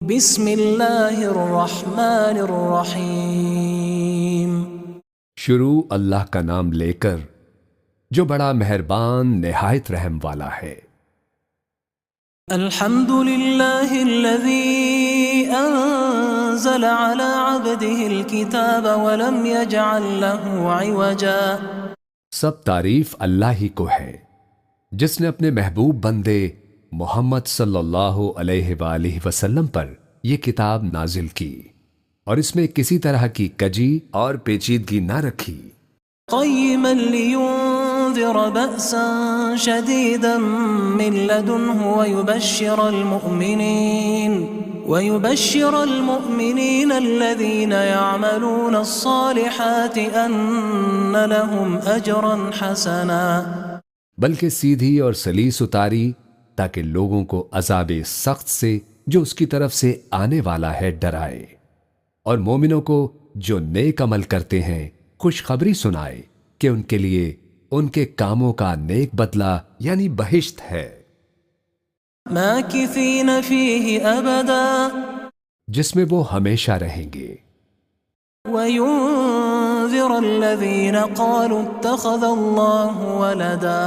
بسم اللہ الرحمن الرحیم۔ شروع اللہ کا نام لے کر جو بڑا مہربان نہایت رحم والا ہے۔ الحمد للہ الذی انزل على عبده الكتاب ولم يجعل له عوجا۔ سب تعریف اللہ ہی کو ہے جس نے اپنے محبوب بندے محمد صلی اللہ علیہ وآلہ وسلم پر یہ کتاب نازل کی اور اس میں کسی طرح کی کجی اور پیچیدگی نہ رکھی۔ قیما لینذر بأسا شدیدا من لدنہ ويبشر المؤمنين الذين يعملون الصالحات ان لهم اجرا حسنا۔ بلکہ سیدھی اور سلیس اتاری تاکہ لوگوں کو عذاب سخت سے جو اس کی طرف سے آنے والا ہے ڈرائے، اور مومنوں کو جو نیک عمل کرتے ہیں خوشخبری سنائے کہ ان کے لیے ان کے کاموں کا نیک بدلہ یعنی بہشت ہے، ماکثین فیہ ابدا، جس میں وہ ہمیشہ رہیں گے، وینذر الذین قالوا اتخذ اللہ ولدا،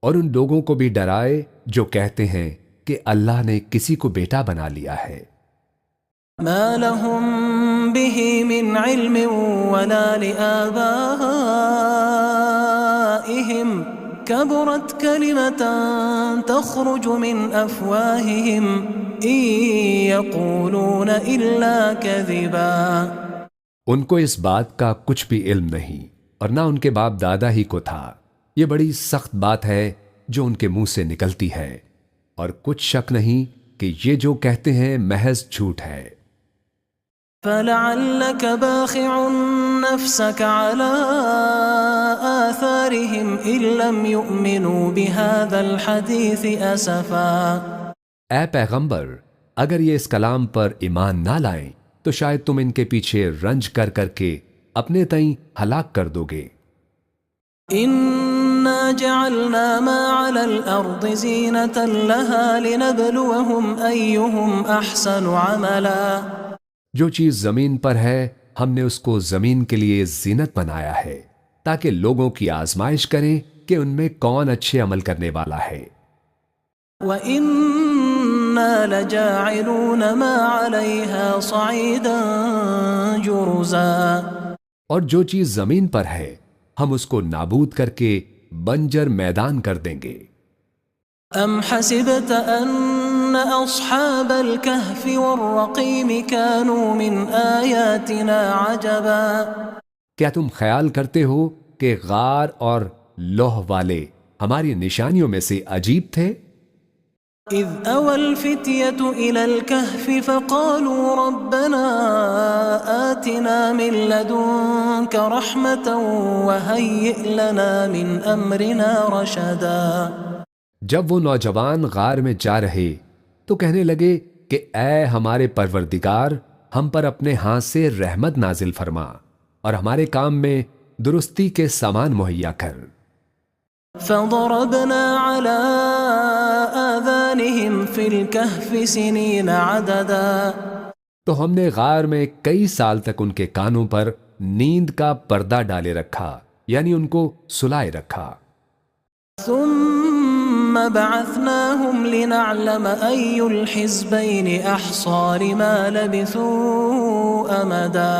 اور ان لوگوں کو بھی ڈرائے جو کہتے ہیں کہ اللہ نے کسی کو بیٹا بنا لیا ہے، ما لهم به من علم ولا لآبائهم كبرت كلمة تخرج من أفواههم إن يقولون إلا كذبا۔ ان کو اس بات کا کچھ بھی علم نہیں اور نہ ان کے باپ دادا ہی کو تھا۔ یہ بڑی سخت بات ہے جو ان کے منہ سے نکلتی ہے، اور کچھ شک نہیں کہ یہ جو کہتے ہیں محض جھوٹ ہے۔ فلعلك باخع نفسك على آثارهم إن لم يؤمنوا بهذا الحديث أسفا۔ اے پیغمبر، اگر یہ اس کلام پر ایمان نہ لائیں تو شاید تم ان کے پیچھے رنج کر کر کے اپنے تئیں ہلاک کر دو گے۔ إنا جعلنا ما على الأرض زينة لها لنبلوهم أيهم أحسن عملا۔ جو چیز زمین پر ہے ہم نے اس کو زمین کے لیے زینت بنایا ہے تاکہ لوگوں کی آزمائش کریں کہ ان میں کون اچھے عمل کرنے والا ہے۔ وَإِنَّا لَجَاعِلُونَ مَا عَلَيْهَا صَعِيدًا جُرُزًا۔ اور جو چیز زمین پر ہے ہم اس کو نابود کر کے بنجر میدان کر دیں گے۔ ام حسبت ان اصحاب الكهف والرقیم كانوا من آیاتنا عجبا۔ کیا تم خیال کرتے ہو کہ غار اور لوح والے ہماری نشانیوں میں سے عجیب تھے؟ اذ اوى الفتية الى الكهف فقالوا ربنا آتنا من لدنك رحمة وهيئ لنا من امرنا رشدا۔ جب وہ نوجوان غار میں جا رہے تو کہنے لگے کہ اے ہمارے پروردگار، ہم پر اپنے ہاتھ سے رحمت نازل فرما اور ہمارے کام میں درستی کے سامان مہیا کر۔ فضربنا على آذانهم في الكهف سنين عددا۔ تو ہم نے غار میں کئی سال تک ان کے کانوں پر نیند کا پردہ ڈالے رکھا، یعنی ان کو سلائے رکھا۔ ثم بعثناهم لنعلم أي الحزبين أحصى لما لبثوا أمدا۔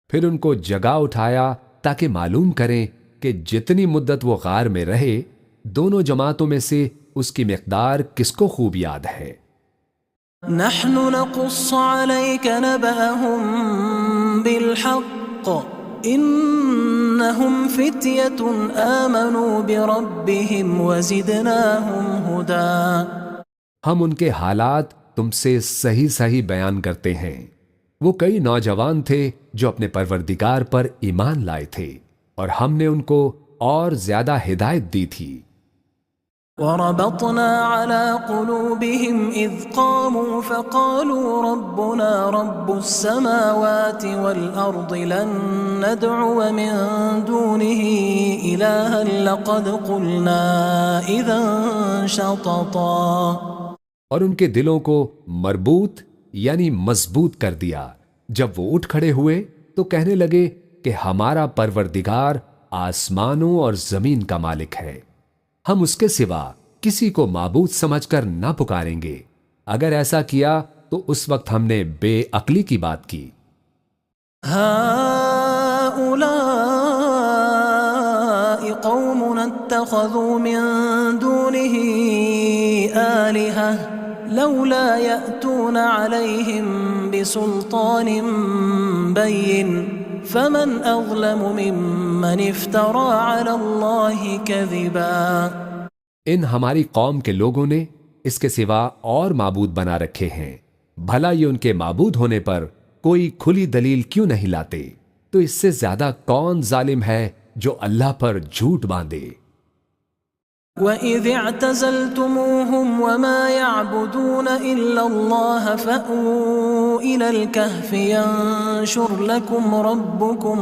پھر ان کو جگا اٹھایا تاکہ معلوم کریں کہ جتنی مدت وہ غار میں رہے دونوں جماعتوں میں سے اس کی مقدار کس کو خوب یاد ہے۔ نحن نقص عليك نبأهم بالحق انہم فتیۃ آمنوا بربهم وزدناہم ہدا۔ ہم ان کے حالات تم سے صحیح صحیح بیان کرتے ہیں۔ وہ کئی نوجوان تھے جو اپنے پروردگار پر ایمان لائے تھے اور ہم نے ان کو اور زیادہ ہدایت دی تھی۔ وَرَبَطْنَا عَلَى قُلُوبِهِمْ إِذْ قَامُوا فَقَالُوا رَبُّنَا رَبُّ السَّمَاوَاتِ وَالْأَرْضِ لَن نَّدْعُوَ مِن دُونِهِ إِلَٰهًا لَّقَدْ قُلْنَا إِذًا شَطَطًا۔ اور ان کے دلوں کو مربوط یعنی مضبوط کر دیا۔ جب وہ اٹھ کھڑے ہوئے تو کہنے لگے کہ ہمارا پروردگار آسمانوں اور زمین کا مالک ہے، ہم اس کے سوا کسی کو معبود سمجھ کر نہ پکاریں گے۔ اگر ایسا کیا تو اس وقت ہم نے بے عقلی کی بات کی۔ هؤلاء قوم اتخذوا من دونه آلهة لولا يأتون عليهم بسلطان بين فمن أظلم ممن افترى على الله كذبا۔ ان ہماری قوم کے لوگوں نے اس کے سوا اور معبود بنا رکھے ہیں، بھلا یہ ان کے معبود ہونے پر کوئی کھلی دلیل کیوں نہیں لاتے؟ تو اس سے زیادہ کون ظالم ہے جو اللہ پر جھوٹ باندھے۔ وَإِذِ اعْتَزَلْتُمُوهُمْ وَمَا يَعْبُدُونَ إِلَّا اللَّهَ فَأْوُوا إِلَى الْكَهْفِ يَنشُرْ لَكُمْ رَبُّكُمْ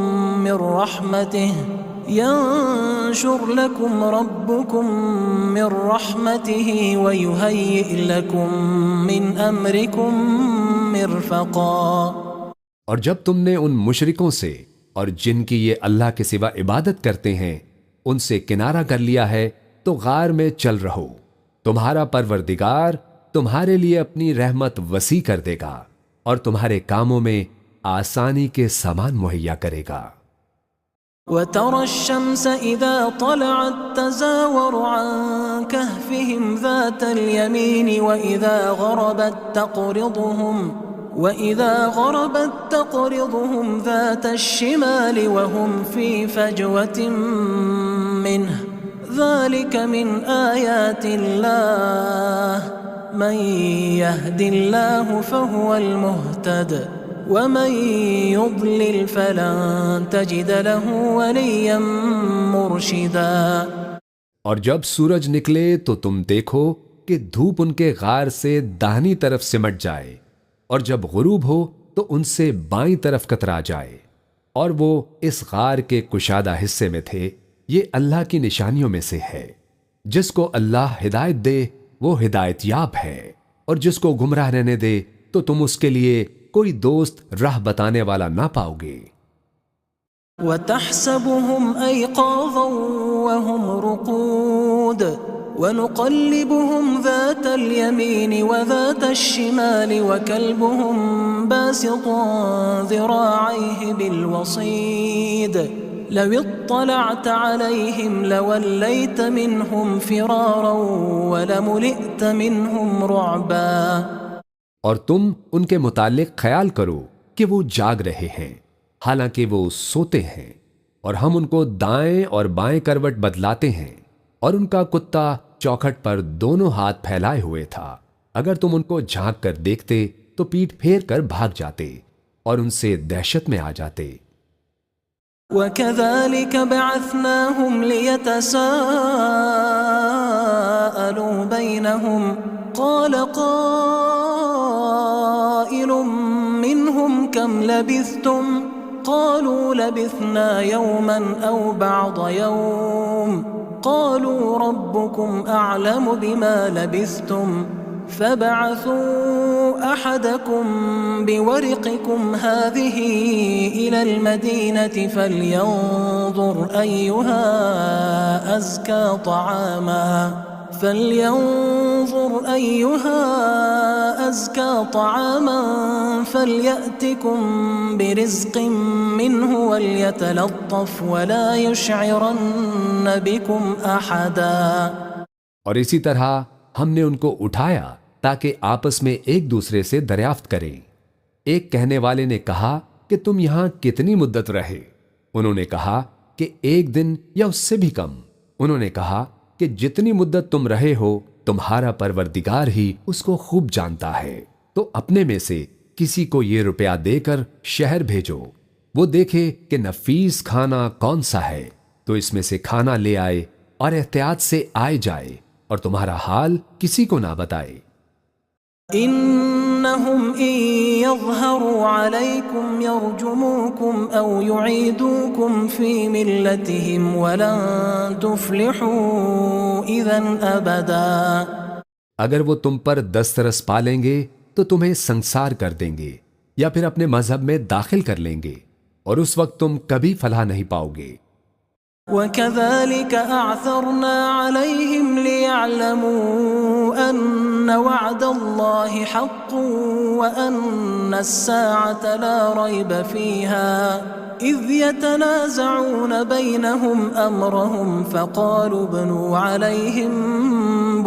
مِنْ رَحْمَتِهِ وَيُهَيِّئْ لَكُمْ مِنْ أَمْرِكُمْ مِرْفَقًا۔ اور جب تم نے ان مشرکوں سے اور جن کی یہ اللہ کے سوا عبادت کرتے ہیں ان سے کنارہ کر لیا ہے تو غار میں چل رہو، تمہارا پروردگار تمہارے لیے اپنی رحمت وسیع کر دے گا اور تمہارے کاموں میں آسانی کے سامان مہیا کرے گا۔ وَتَرَى الشَّمْسَ إِذَا طَلَعَتْ تَزَاوَرُ عَنْ كَهْفِهِمْ ذَاتَ الْيَمِينِ وَإِذَا غَرَبَتْ تَقْرِضُهُمْ ذَاتَ الشِّمَالِ وَهُمْ فِي فَجْوَةٍ مِّنْهُ ذَلِكَ مِنْ آيَاتِ اللَّهِ مَنْ يَهْدِ اللَّهُ فَهُوَ الْمُهْتَدِ وَمَنْ يُضْلِلْ فَلَنْ تَجِدَ لَهُ وَلِيًّا مُرْشِدًا۔ اور جب سورج نکلے تو تم دیکھو کہ دھوپ ان کے غار سے داہنی طرف سمٹ جائے، اور جب غروب ہو تو ان سے بائیں طرف کترا جائے، اور وہ اس غار کے کشادہ حصے میں تھے۔ یہ اللہ کی نشانیوں میں سے ہے، جس کو اللہ ہدایت دے وہ ہدایت یاب ہے، اور جس کو گمراہ رہنے دے تو تم اس کے لیے کوئی دوست راہ بتانے والا نہ پاؤ گے۔ وَتَحْسَبُهُمْ أَيْقَاظًا وَهُمْ رُقُودٌ وَنُقَلِّبُهُمْ ذَاتَ الْيَمِينِ وَذَاتَ الشِّمَالِ وَكَلْبُهُمْ بَاسِطٌ ذِرَاعَيْهِ بِالْوَصِيدِ لَوِ اطَّلَعْتَ عَلَيْهِمْ لَوَلَّيْتَ مِنْهُمْ فِرَارًا وَلَمُلِئْتَ مِنْهُمْ رُعْبًا۔ اور تم ان کے متعلق خیال کرو کہ وہ جاگ رہے ہیں حالانکہ وہ سوتے ہیں، اور ہم ان کو دائیں اور بائیں کروٹ بدلاتے ہیں، اور ان کا کتا چوکھٹ پر دونوں ہاتھ پھیلائے ہوئے تھا۔ اگر تم ان کو جھانک کر دیکھتے تو پیٹھ پھیر کر بھاگ جاتے اور ان سے دہشت میں آ جاتے۔ وَكَذَلِكَ بَعَثْنَاهُمْ لِيَتَسَاءَلُوا بَيْنَهُمْ قَالَ قَائِلٌ مِّنْهُمْ كَمْ لَبِثْتُمْ قَالُوا لَبِثْنَا يَوْمًا أَوْ بَعْضَ يَوْمٍ قَالُوا رَبُّكُمْ أَعْلَمُ بِمَا لَبِثْتُمْ فَابْعَثُوا أَحَدَكُمْ بِوَرِقِكُمْ هَذِهِ إِلَى الْمَدِينَةِ فَلْيَنظُرْ أَيُّهَا أَزْكَى طَعَامًا فَلْيَأْتِكُمْ بِرِزْقٍ مِّنْهُ وَلْيَتَلَطَّفْ وَلَا يُشْعِرَنَّ بِكُمْ أَحَدًا۔ اور اسی طرح ہم نے ان کو اٹھایا تاکہ آپس میں ایک دوسرے سے دریافت کریں۔ ایک کہنے والے نے کہا کہ تم یہاں کتنی مدت رہے؟ انہوں نے کہا کہ 1 دن یا اس سے بھی کم۔ انہوں نے کہا کہ جتنی مدت تم رہے ہو تمہارا پروردگار ہی اس کو خوب جانتا ہے، تو اپنے میں سے کسی کو یہ روپیہ دے کر شہر بھیجو، وہ دیکھے کہ نفیس کھانا کون سا ہے تو اس میں سے کھانا لے آئے اور احتیاط سے آئے جائے، اور تمہارا حال کسی کو نہ بتائے۔ إنهم إن يظهروا عليكم يرجموكم أو يعيدوكم في ملتهم ولن تفلحوا إذا أبدا۔ اگر وہ تم پر دسترس پا لیں گے تو تمہیں سنسار کر دیں گے یا پھر اپنے مذہب میں داخل کر لیں گے، اور اس وقت تم کبھی فلاح نہیں پاؤ گے۔ وَكَذَلِكَ أَعْثَرْنَا عَلَيْهِمْ لِيَعْلَمُوا أَنَّ وَعْدَ اللَّهِ حَقٌّ وَأَنَّ السَّاعَةَ لَا رَيْبَ فِيهَا إِذْ يَتَنَازَعُونَ بَيْنَهُمْ أَمْرَهُمْ فَقَالُوا ابْنُوا عَلَيْهِمْ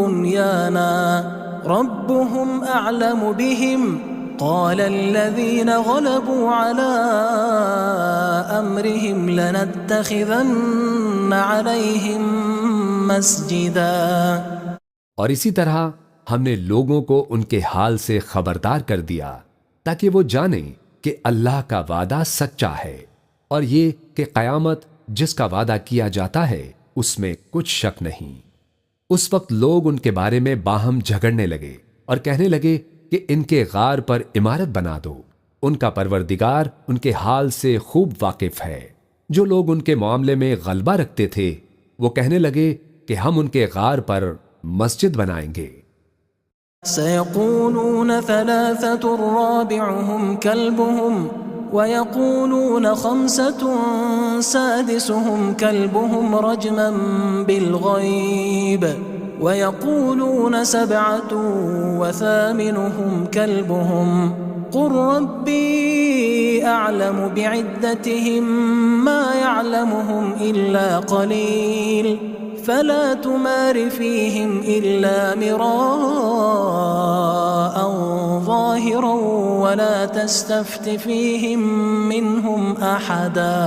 بُنْيَانًا رَبُّهُمْ أَعْلَمُ بِهِمْ قال الذين غلبوا على أمرهم لنتخذن عليهم مسجدا۔ اور اسی طرح ہم نے لوگوں کو ان کے حال سے خبردار کر دیا تاکہ وہ جانیں کہ اللہ کا وعدہ سچا ہے، اور یہ کہ قیامت جس کا وعدہ کیا جاتا ہے اس میں کچھ شک نہیں۔ اس وقت لوگ ان کے بارے میں باہم جھگڑنے لگے اور کہنے لگے کہ ان کے غار پر عمارت بنا دو، ان کا پروردگار ان کے حال سے خوب واقف ہے۔ جو لوگ ان کے معاملے میں غلبہ رکھتے تھے وہ کہنے لگے کہ ہم ان کے غار پر مسجد بنائیں گے۔ سيقولون ثلاثة رابعهم كلبهم ويقولون خمسة سادسهم كلبهم رجما بالغيب ويقولون سبعة وثامنهم كلبهم قل ربي أعلم بعدتهم ما يعلمهم إلا قليل فلا تمار فيهم إلا مراء ظاهرا ولا تستفت فيهم منهم أحدا۔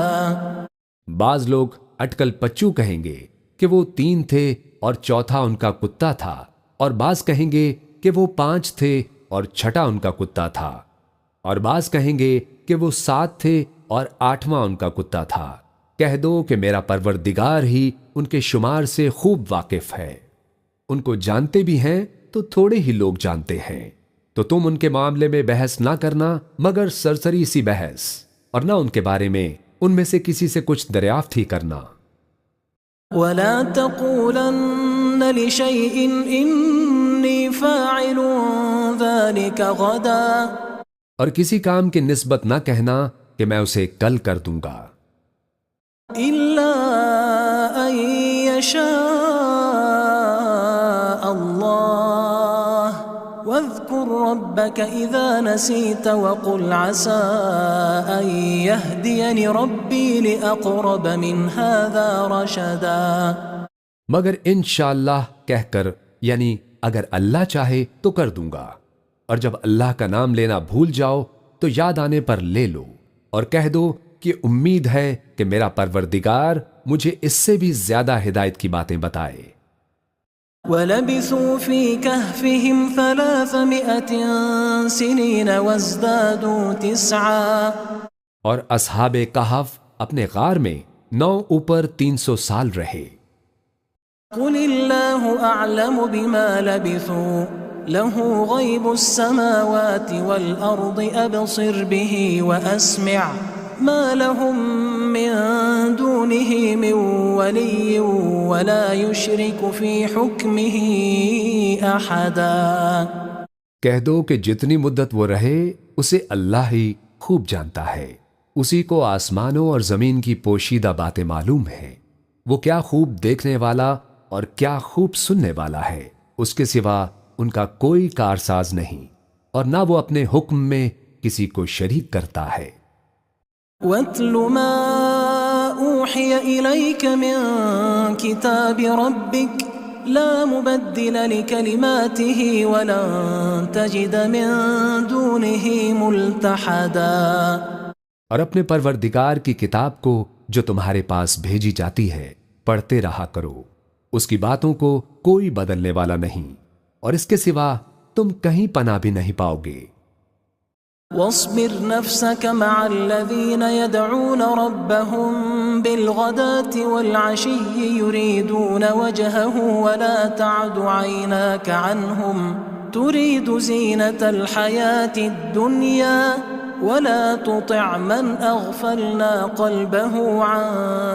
بعض لوگ اٹکل پچو کہیں گے کہ وہ 3 تھے اور چوتھا ان کا کتا تھا، اور بعض کہیں گے کہ وہ 5 تھے اور چھٹا ان کا کتا تھا، اور بعض کہیں گے کہ وہ 7 تھے اور 8واں ان کا کتا تھا۔ کہہ دو کہ میرا پروردگار ہی ان کے شمار سے خوب واقف ہے، ان کو جانتے بھی ہیں تو تھوڑے ہی لوگ جانتے ہیں، تو تم ان کے معاملے میں بحث نہ کرنا مگر سرسری سی بحث، اور نہ ان کے بارے میں ان میں سے کسی سے کچھ دریافت ہی کرنا۔ وَلَا تَقُولَنَّ لِشَيْءٍ إِنِّي فَاعِلٌ ذَلِكَ غَدًا، اور کسی کام کی نسبت نہ کہنا کہ میں اسے کل کر دوں گا، إِلَّا أَن يَشَاءَ اللَّهُ وَاذْكُرْ رَبَّكَ إِذَا نَسِيتَ وَقُلْ عَسَىٰ أَن يَهْدِيَنِ رَبِّي لِأَقْرَبَ مِنْ هَذَا رَشَدًا، مگر انشاءاللہ کہہ کر، یعنی اگر اللہ چاہے تو کر دوں گا، اور جب اللہ کا نام لینا بھول جاؤ تو یاد آنے پر لے لو، اور کہہ دو کہ امید ہے کہ میرا پروردگار مجھے اس سے بھی زیادہ ہدایت کی باتیں بتائے۔ وَلَبِثُوا فِي كَهْفِهِمْ 300 سِنِينَ وَازْدَادُوا 9، اور اصحاب کہف اپنے غار میں 9 اوپر 300 سال رہے۔ قُلِ اللَّهُ أَعْلَمُ بِمَا لَبِثُوا لَهُ غَيْبُ السَّمَاوَاتِ وَالْأَرْضِ أَبْصِرْ بِهِ وَأَسْمِعْ مَا لَهُم مِّن دُونِهِ مِن وَلِيٍّ وَلَا يُشْرِكُ فِي حُكْمِهِ أَحَدًا۔ کہہ دو کہ جتنی مدت وہ رہے اسے اللہ ہی خوب جانتا ہے، اسی کو آسمانوں اور زمین کی پوشیدہ باتیں معلوم ہیں، وہ کیا خوب دیکھنے والا اور کیا خوب سننے والا ہے، اس کے سوا ان کا کوئی کارساز نہیں، اور نہ وہ اپنے حکم میں کسی کو شریک کرتا ہے۔ وَاتْلُ مَا أُوحِيَ إِلَيْكَ مِن كِتَابِ رَبِّكَ لَا مُبَدِّلَ لِكَلِمَاتِهِ وَلَن تَجِدَ مِن دُونِهِ مُلْتَحَدًا۔ اور اپنے پروردگار کی کتاب کو جو تمہارے پاس بھیجی جاتی ہے پڑھتے رہا کرو، اس کی باتوں کو کوئی بدلنے والا نہیں، اور اس کے سوا تم کہیں پناہ بھی نہیں پاؤ گے۔ واصبر نفسك مع الذين يدعون ربهم بالغداة والعشي يريدون وجهه ولا تعد عيناك عنهم تريد زينة الحياة الدنيا ولا تطع من أغفلنا قلبه عن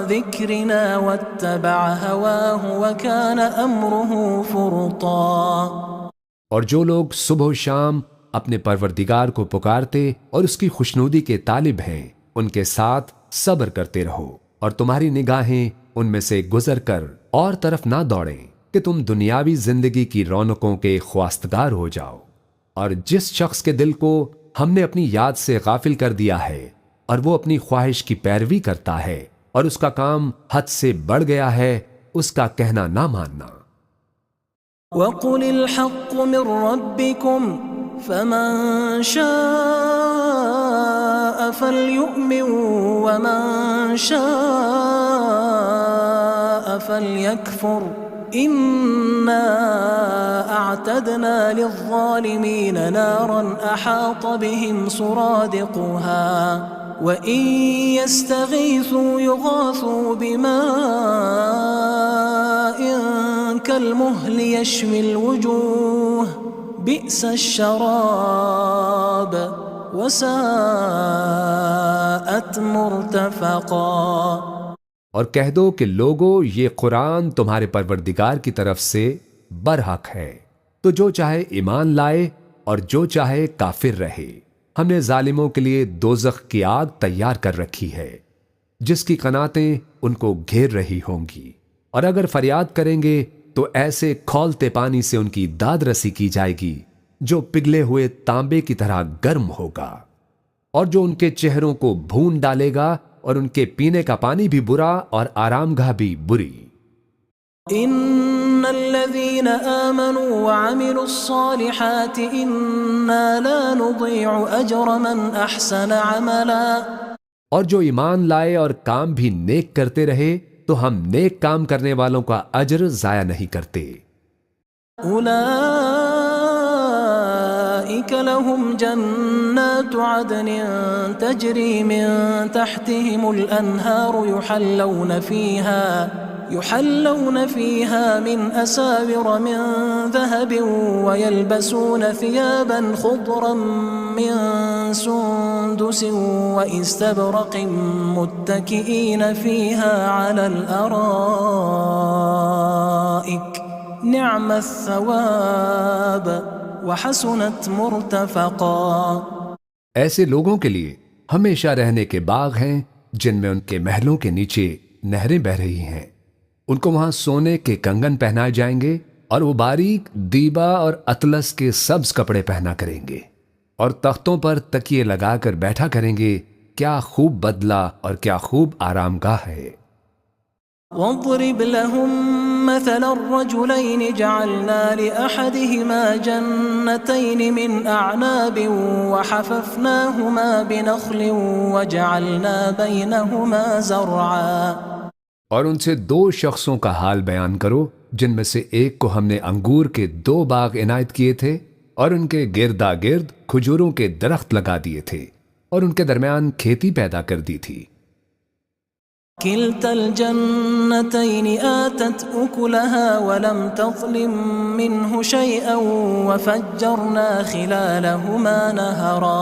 ذكرنا واتبع هواه وكان أمره فرطا۔ اور جو لوگ صبح و شام اپنے پروردگار کو پکارتے اور اس کی خوشنودی کے طالب ہیں، ان کے ساتھ صبر کرتے رہو، اور تمہاری نگاہیں ان میں سے گزر کر اور طرف نہ دوڑیں کہ تم دنیاوی زندگی کی رونقوں کے خواستگار ہو جاؤ۔ اور جس شخص کے دل کو ہم نے اپنی یاد سے غافل کر دیا ہے اور وہ اپنی خواہش کی پیروی کرتا ہے اور اس کا کام حد سے بڑھ گیا ہے، اس کا کہنا نہ ماننا۔ وَقُلِ الْحَقُّ مِنْ رَبِّكُمْ فَمَنْ شَاءَ فَلْيُؤْمِنْ وَمَنْ شَاءَ فَلْيَكْفُرْ إِنَّا أَعْتَدْنَا لِلظَّالِمِينَ نَارًا أَحَاطَ بِهِمْ سُرَادِقُهَا وَإِنْ يَسْتَغِيثُوا يُغَاثُوا بِمَاءٍ كَالْمُهْلِ يَشْوِي الْوُجُوهَ بِئْسَ الشَّرَابُ وَسَاءَتْ مُرْتَفَقًا۔ اور کہہ دو کہ لوگو، یہ قرآن تمہارے پروردگار کی طرف سے برحق ہے، تو جو چاہے ایمان لائے اور جو چاہے کافر رہے۔ ہم نے ظالموں کے لیے دوزخ کی آگ تیار کر رکھی ہے، جس کی قناتیں ان کو گھیر رہی ہوں گی، اور اگر فریاد کریں گے تو ایسے کھولتے پانی سے ان کی داد رسی کی جائے گی جو پگھلے ہوئے تانبے کی طرح گرم ہوگا، اور جو ان کے چہروں کو بھون ڈالے گا، اور ان کے پینے کا پانی بھی برا اور آرام گاہ بھی بری۔ ان الذين آمنوا وعملوا الصالحات انا لا نضيع اجر من احسن عملا۔ اور جو ایمان لائے اور کام بھی نیک کرتے رہے تو ہم نیک کام کرنے والوں کا اجر ضائع نہیں کرتے۔ اولئك لهم جنات عدن تجري من تحتهم الانهار يحلون فيها من أساور من ذهب ويلبسون ثيابا خضرا من سندس واستبرق متكئين فيها على الأرائك نعم الثواب وحسنت مرتفقا۔ ایسے لوگوں کے لیے ہمیشہ رہنے کے باغ ہیں جن میں ان کے محلوں کے نیچے نہریں بہ رہی ہیں، ان کو وہاں سونے کے کنگن پہنائے جائیں گے اور وہ باریک دیبا اور اطلس کے سبز کپڑے پہنا کریں گے، اور تختوں پر تکیے لگا کر بیٹھا کریں گے۔ کیا خوب بدلہ اور کیا خوب آرام گاہ ہے۔ واضرب لهم مثل الرجلين جعلنا لأحدهما جنتين من أعناب وحففناهما بنخل وجعلنا بينهما زرعا۔ اور ان سے دو شخصوں کا حال بیان کرو جن میں سے ایک کو ہم نے انگور کے 2 باغ عنایت کیے تھے اور ان کے گردا گرد کھجوروں کے درخت لگا دیے تھے اور ان کے درمیان کھیتی پیدا کر دی تھی۔ كلتا الجنتين آتت أكلها ولم تظلم منه شيئا وفجرنا خلالهما نهرا۔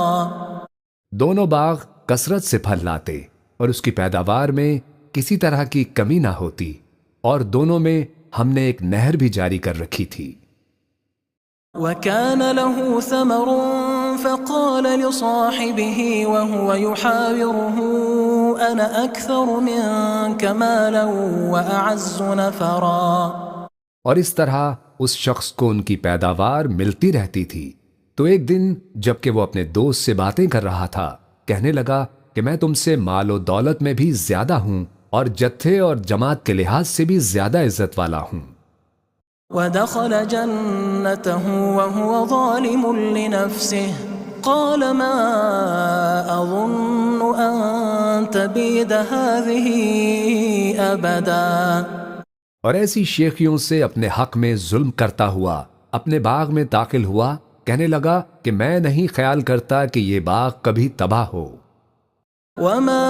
دونوں باغ کثرت سے پھل لاتے اور اس کی پیداوار میں کسی طرح کی کمی نہ ہوتی، اور دونوں میں ہم نے ایک نہر بھی جاری کر رکھی تھی۔ وَكَانَ لَهُ ثَمَرٌ فَقَالَ لِصَاحِبِهِ وَهُوَ يُحَاوِرُهُ أَنَا أَكْثَرُ مِنكَ مَالًا وَأَعَزُّ نَفَرًا۔ اور اس طرح اس شخص کو ان کی پیداوار ملتی رہتی تھی، تو ایک دن جبکہ وہ اپنے دوست سے باتیں کر رہا تھا، کہنے لگا کہ میں تم سے مال و دولت میں بھی زیادہ ہوں اور جتھے اور جماعت کے لحاظ سے بھی زیادہ عزت والا ہوں۔ ودخل جنته وهو ظالم لنفسه قال ما أظن أن تبيد هذه أبدا۔ اور ایسی شیخیوں سے اپنے حق میں ظلم کرتا ہوا اپنے باغ میں داخل ہوا، کہنے لگا کہ میں نہیں خیال کرتا کہ یہ باغ کبھی تباہ ہو۔ وما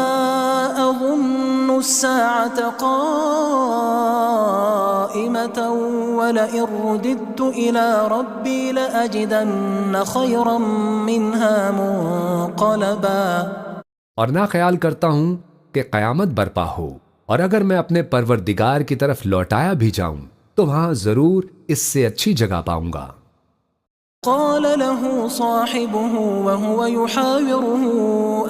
أظن الساعة قائمة ولئن رددت إلى ربي لأجدن خيرا منها منقلبا۔ اور نہ خیال کرتا ہوں کہ قیامت برپا ہو، اور اگر میں اپنے پروردگار کی طرف لوٹایا بھی جاؤں تو وہاں ضرور اس سے اچھی جگہ پاؤں گا۔ قال له صاحبه وهو يحاوره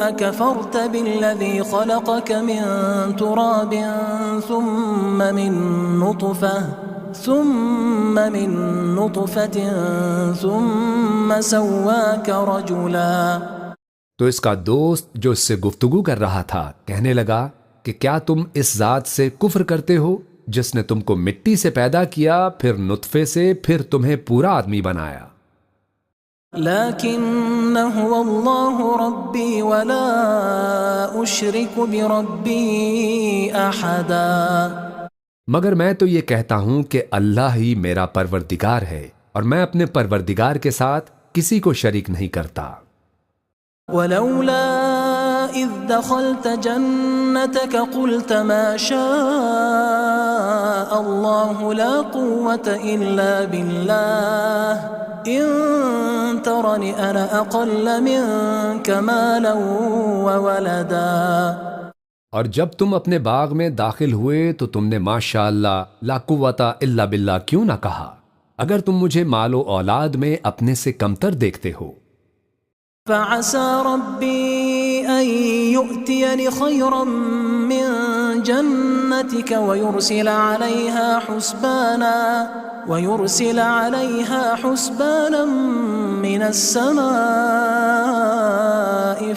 أكفرت بالذي خلقك من تراب ثم من نطفة ثم سواك رجلا۔ تو اس کا دوست جو اس سے گفتگو کر رہا تھا کہنے لگا کہ کیا تم اس ذات سے کفر کرتے ہو جس نے تم کو مٹی سے پیدا کیا، پھر نطفے سے، پھر تمہیں پورا آدمی بنایا۔ لكن هو الله ربي ولا أشرك بربي أحدا۔ مگر میں تو یہ کہتا ہوں کہ اللہ ہی میرا پروردگار ہے اور میں اپنے پروردگار کے ساتھ کسی کو شریک نہیں کرتا۔ ولولا إذ دخلت جنتك قلت ما شاء الله لا قوة إلا بالله إن ترني أنا أقل منك مالا وولدا۔ اور جب تم اپنے باغ میں داخل ہوئے تو تم نے ماشاء اللہ لا قوت الا باللہ کیوں نہ کہا، اگر تم مجھے مال و اولاد میں اپنے سے کمتر دیکھتے ہو۔ فعسى ربي أن يؤتيني خيرا من جنتك ويرسل عليها حسبانا من السماء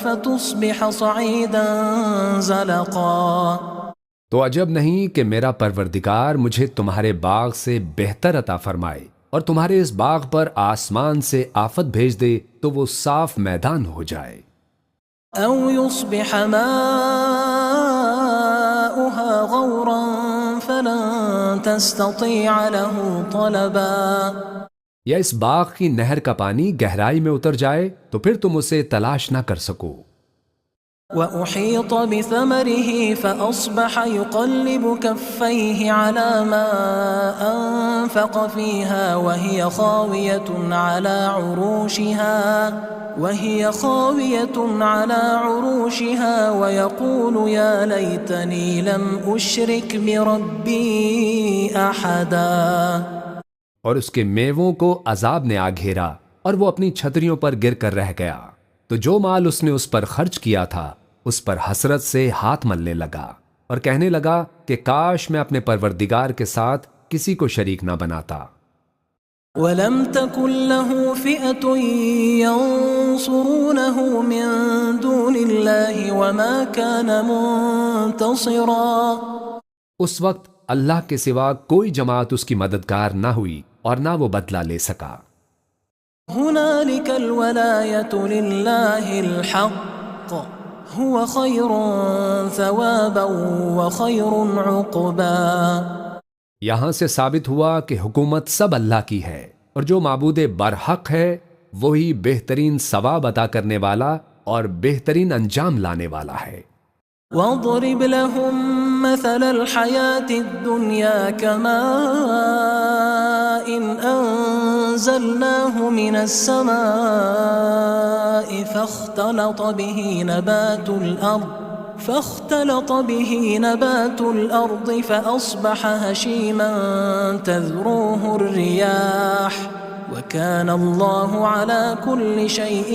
فتصبح صعيدا زلقا۔ تو عجب نہیں کہ میرا پروردگار مجھے تمہارے باغ سے بہتر عطا فرمائے اور تمہارے اس باغ پر آسمان سے آفت بھیج دے تو وہ صاف میدان ہو جائے۔ او يصبح ماؤها غورا فلن تستطيع له طلبا۔ یا اس باغ کی نہر کا پانی گہرائی میں اتر جائے تو پھر تم اسے تلاش نہ کر سکو۔ وأحيط بثمره فأصبح يقلب كفيه على ما أنفق فيها وهي خاوية على عروشها ويقول يا ليتني لم أشرك بربي أحدا۔ اور اس کے میووں کو عذاب نے آ گھیرا اور وہ اپنی چھتریوں پر گر کر رہ گیا، تو جو مال اس نے اس پر خرچ کیا تھا اس پر حسرت سے ہاتھ ملنے لگا اور کہنے لگا کہ کاش میں اپنے پروردگار کے ساتھ کسی کو شریک نہ بناتا۔ وَلَمْ تَكُنْ لَهُ فِئَةٌ يَنْصُرُونَهُ مِنْ دُونِ اللَّهِ وَمَا كَانَ مُنْتَصِرًا۔ اس وقت اللہ کے سوا کوئی جماعت اس کی مددگار نہ ہوئی اور نہ وہ بدلہ لے سکا۔ هُنَالِكَ الْوَلَایَةُ لِلَّهِ الْحَقِّ هُوَ خَيْرٌ ثَوَابًا وَخَيْرٌ عُقْبًا۔ یہاں سے ثابت ہوا کہ حکومت سب اللہ کی ہے اور جو معبود برحق ہے وہی بہترین ثواب عطا کرنے والا اور بہترین انجام لانے والا ہے۔ وَاضْرِبْ لَهُم مَّثَلَ الْحَيَاةِ الدُّنْيَا كَمَاءٍ أَنزَلْنَاهُ مِنَ السَّمَاءِ فاختلط به نبات الأرض فأصبح هشيما تذروه الرياح وكان الله على كل شيء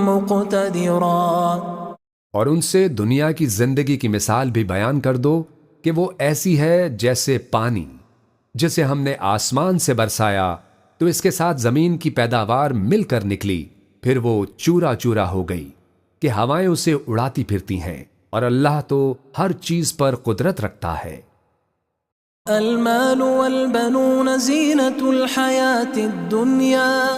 مقتدرا۔ اور ان سے دنیا کی زندگی کی مثال بھی بیان کر دو کہ وہ ایسی ہے جیسے پانی جسے ہم نے آسمان سے برسایا تو اس کے ساتھ زمین کی پیداوار مل کر نکلی، پھر وہ چورا چورا ہو گئی کہ ہوائیں اسے اڑاتی پھرتی ہیں، اور اللہ تو ہر چیز پر قدرت رکھتا ہے۔ المال والبنون زینة الحیاة الدنیا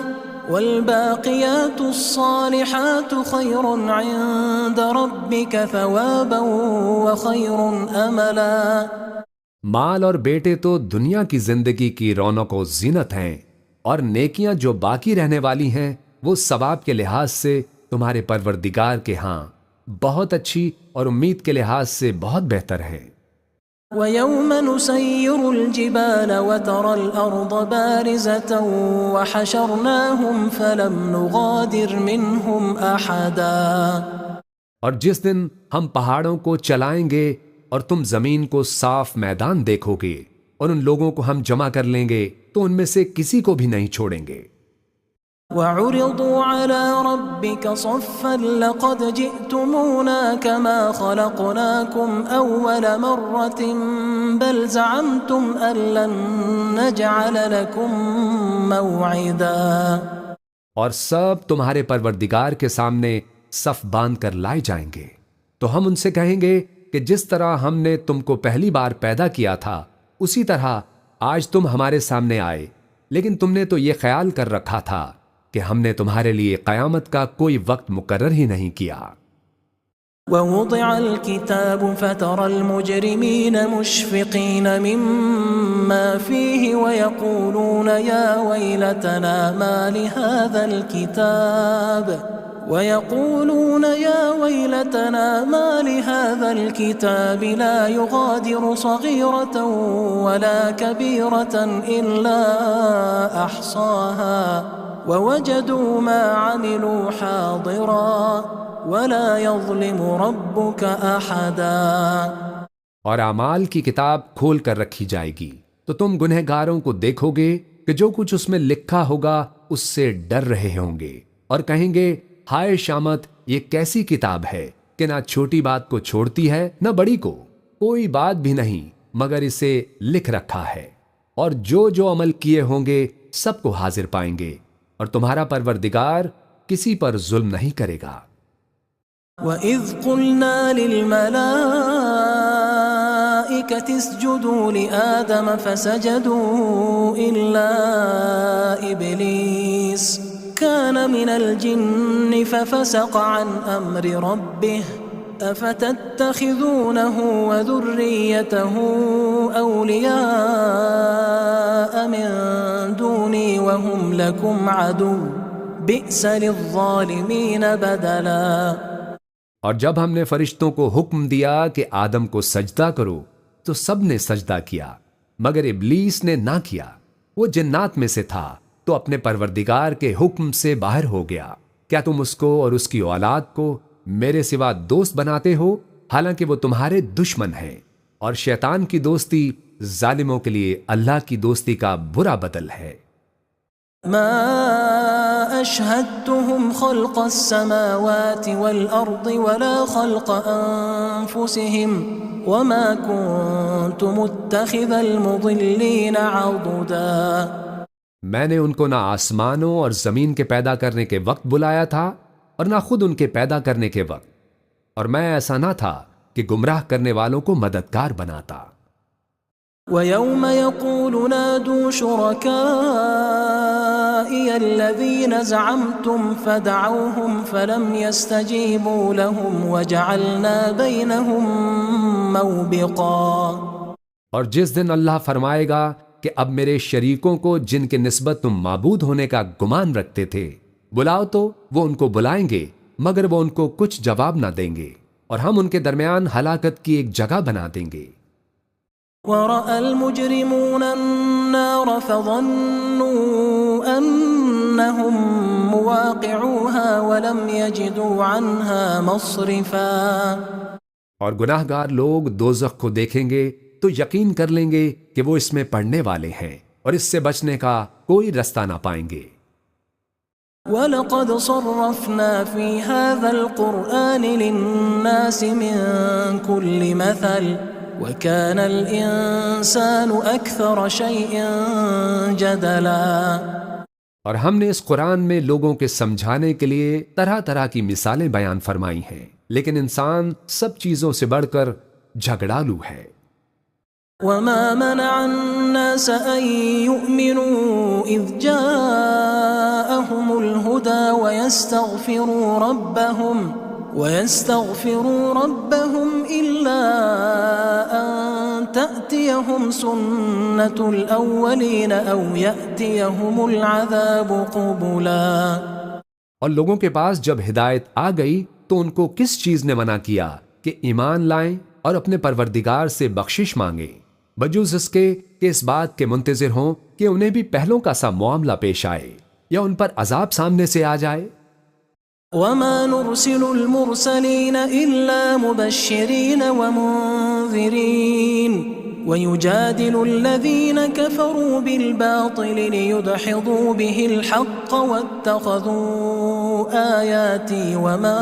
والباقیات الصالحات خیر عند ربک ثوابا وخیر املا۔ مال اور بیٹے تو دنیا کی زندگی کی رونق و زینت ہیں، اور نیکیاں جو باقی رہنے والی ہیں وہ ثواب کے لحاظ سے تمہارے پروردگار کے ہاں بہت اچھی اور امید کے لحاظ سے بہت بہتر ہے۔ وَيَوْمَ نُسَيِّرُ الْجِبَالَ وَتَرَى الْأَرْضَ بَارِزَةً وَحَشَرْنَاهُمْ فَلَمْ نُغَادِرْ مِنْهُمْ أَحَدًا۔ اور جس دن ہم پہاڑوں کو چلائیں گے اور تم زمین کو صاف میدان دیکھو گے اور ان لوگوں کو ہم جمع کر لیں گے تو ان میں سے کسی کو بھی نہیں چھوڑیں گے۔ وعرضوا على ربك صفا لقد جئتمونا كما خلقناكم أول مرة بل زعمتم أن لن نجعل لكم موعدا. اور سب تمہارے پروردگار کے سامنے صف باندھ کر لائے جائیں گے تو ہم ان سے کہیں گے کہ جس طرح ہم نے تم کو پہلی بار پیدا کیا تھا اسی طرح آج تم ہمارے سامنے آئے، لیکن تم نے تو یہ خیال کر رکھا تھا کہ ہم نے تمہارے لیے قیامت کا کوئی وقت مقرر ہی نہیں کیا. ووضع الكتاب فترى المجرمين مشفقين مما فيه ويقولون يا ويلتنا ما لهذا الكتاب لا يغادر صغيرة ولا كبيرة إلا أحصاها ووجدوا ما عملوا حاضرا ولا يظلم ربك أحدا. اور اعمال کی کتاب کھول کر رکھی جائے گی تو تم گنہگاروں کو دیکھو گے کہ جو کچھ اس میں لکھا ہوگا اس سے ڈر رہے ہوں گے اور کہیں گے ہائے شامت، یہ کیسی کتاب ہے کہ نہ چھوٹی بات کو چھوڑتی ہے نہ بڑی کو، کوئی بات بھی نہیں مگر اسے لکھ رکھا ہے، اور جو عمل کیے ہوں گے سب کو حاضر پائیں گے، اور تمہارا پروردگار کسی پر ظلم نہیں کرے گا. وَإِذْ قُلْنَا لِلْمَلَائِكَةِ اسْجُدُوا لِآدَمَ فَسَجَدُوا إِلَّا إِبْلِيسَ كَانَ مِنَ الْجِنِّ فَفَسَقَ عَنْ أَمْرِ رَبِّهِ أَفَتَتَّخِذُونَهُ وَذُرِّيَّتَهُ أَوْلِيَاءَ مِن دُونِي وَهُمْ لَكُمْ عَدُوٌّ بِئْسَ لِلظَّالِمِينَ بَدَلًا. اور جب ہم نے فرشتوں کو حکم دیا کہ آدم کو سجدہ کرو تو سب نے سجدہ کیا مگر ابلیس نے نہ کیا، وہ جنات میں سے تھا تو اپنے پروردگار کے حکم سے باہر ہو گیا. کیا تم اس کو اور اس کی اولاد کو میرے سوا دوست بناتے ہو حالانکہ وہ تمہارے دشمن ہیں، اور شیطان کی دوستی ظالموں کے لیے اللہ کی دوستی کا برا بدل ہے. ما أشهدتهم خلق السماوات والأرض ولا خلق أنفسهم وما كنت متخذ المضلين عضدا. میں نے ان کو نہ آسمانوں اور زمین کے پیدا کرنے کے وقت بلایا تھا اور نہ خود ان کے پیدا کرنے کے وقت، اور میں ایسا نہ تھا کہ گمراہ کرنے والوں کو مددگار بناتا. وَيَوْمَ يَقُولُ نَادُوا شُرَكَائِيَ الَّذِينَ زَعَمْتُمْ فَدَعَوْهُمْ فَلَمْ يَسْتَجِيبُوا لَهُمْ وَجَعَلْنَا بَيْنَهُمْ مَوْبِقًا. اور جس دن اللہ فرمائے گا کہ اب میرے شریکوں کو جن کے نسبت تم معبود ہونے کا گمان رکھتے تھے بلاؤ، تو وہ ان کو بلائیں گے مگر وہ ان کو کچھ جواب نہ دیں گے، اور ہم ان کے درمیان ہلاکت کی ایک جگہ بنا دیں گے. وَرَأَى الْمُجْرِمُونَ النَّارَ فَظَنُّوا أَنَّهُمْ مُوَاقِعُوهَا وَلَمْ يَجِدُوا عَنْهَا مَصْرِفًا. اور گناہ گار لوگ دوزخ کو دیکھیں گے تو یقین کر لیں گے کہ وہ اس میں پڑنے والے ہیں، اور اس سے بچنے کا کوئی رستہ نہ پائیں گے. وَلَقَدْ صَرَّفْنَا فِي هَذَا الْقُرْآنِ لِلنَّاسِ مِنْ كُلِّ مَثَلٍ وَكَانَ الْإِنسَانُ أَكْثَرَ شَيْءٍ جَدَلًا. اور ہم نے اس قرآن میں لوگوں کے سمجھانے کے لیے طرح طرح کی مثالیں بیان فرمائی ہیں، لیکن انسان سب چیزوں سے بڑھ کر جھگڑالو ہے. وَمَا مَنَعَ النَّاسَ أَن يُؤْمِنُوا إِذْ جَاءَهُمُ الْهُدَى وَيَسْتَغْفِرُوا رَبَّهُمْ إِلَّا أَن تَأْتِيَهُمْ سُنَّةُ الْأَوَّلِينَ أَوْ يَأْتِيَهُمُ الْعَذَابُ قُبُلًا. اور لوگوں کے پاس جب ہدایت آ گئی تو ان کو کس چیز نے منع کیا کہ ایمان لائیں اور اپنے پروردگار سے بخشش مانگیں، بجوز اس کے کہ اس بات کے منتظر ہوں کہ انہیں بھی پہلوں کا سا معاملہ پیش آئے یا ان پر عذاب سامنے سے آ جائے. وَمَا نُرْسِلُ الْمُرْسَلِينَ إِلَّا مُبَشِّرِينَ وَمُنذِرِينَ ويجادل الذين كفروا بالباطل ليدحضوا به الحق واتخذوا آياتي وما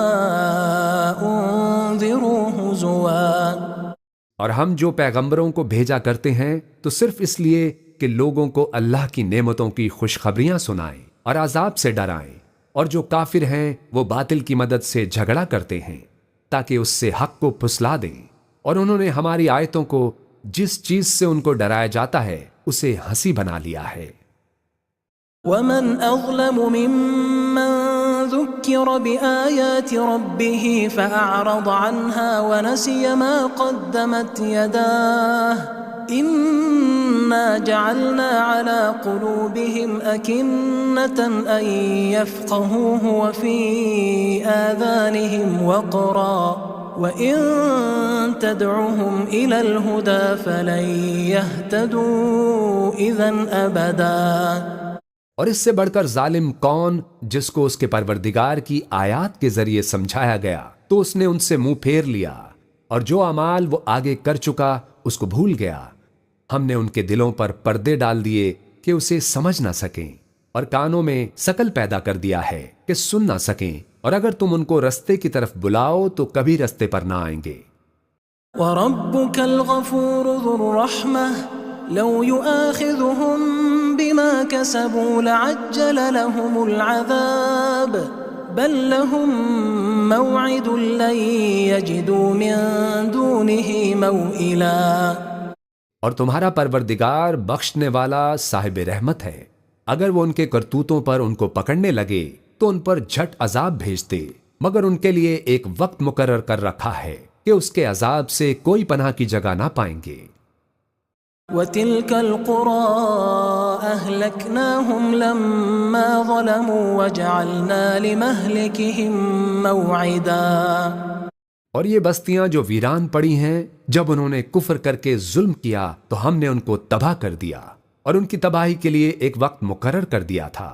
أنذروا هزوا۔ اور ہم جو پیغمبروں کو بھیجا کرتے ہیں تو صرف اس لیے کہ لوگوں کو اللہ کی نعمتوں کی خوشخبریاں سنائیں اور عذاب سے ڈرائیں، اور جو کافر ہیں وہ باطل کی مدد سے جھگڑا کرتے ہیں تاکہ اس سے حق کو پھسلا دیں، اور انہوں نے ہماری آیتوں کو جس چیز سے ان کو ڈرایا جاتا ہے اسے ہنسی بنا لیا ہے۔ ومن أظلم ممن ذكر بآيات ربه فأعرض عنها ونسي ما قدمت يداه إنا جعلنا على قلوبهم أكنة أن يفقهوه وفي آذانهم وقرا وَإِن تَدْعُهُمْ إِلَى الْهُدَى فَلَن يَهْتَدُوا إِذًا أَبَدًا۔ اور اس سے بڑھ کر ظالم کون جس کو اس کے پروردگار کی آیات کے ذریعے سمجھایا گیا تو اس نے ان سے منہ پھیر لیا، اور جو اعمال وہ آگے کر چکا اس کو بھول گیا۔ ہم نے ان کے دلوں پر پردے ڈال دیے کہ اسے سمجھ نہ سکیں، اور کانوں میں سکل پیدا کر دیا ہے کہ سن نہ سکیں، اور اگر تم ان کو رستے کی طرف بلاؤ تو کبھی رستے پر نہ آئیں گے۔ وَرَبُّكَ الْغَفُورُ ذُو الرَّحْمَةِ لَوْ يُؤَاخِذُهُم بِمَا كَسَبُوا لَعَجَّلَ لَهُمُ الْعَذَابَ بَل لَّهُم مَّوْعِدٌ لَّن يَجِدُوا مِن دُونِهِ مَوْئِلًا۔ اور تمہارا پروردگار بخشنے والا صاحب رحمت ہے، اگر وہ ان کے کرتوتوں پر ان کو پکڑنے لگے تو ان پر جھٹ عذاب بھیجتے، مگر ان کے لیے ایک وقت مقرر کر رکھا ہے کہ اس کے عذاب سے کوئی پناہ کی جگہ نہ پائیں گے۔ وَتِلْكَ الْقُرَىٰ أَهْلَكْنَاهُمْ لَمَّا ظَلَمُوا وَجَعَلْنَا لِمَهْلِكِهِم مَّوْعِدًا۔ اور یہ بستیاں جو ویران پڑی ہیں، جب انہوں نے کفر کر کے ظلم کیا تو ہم نے ان کو تباہ کر دیا، اور ان کی تباہی کے لیے ایک وقت مقرر کر دیا تھا۔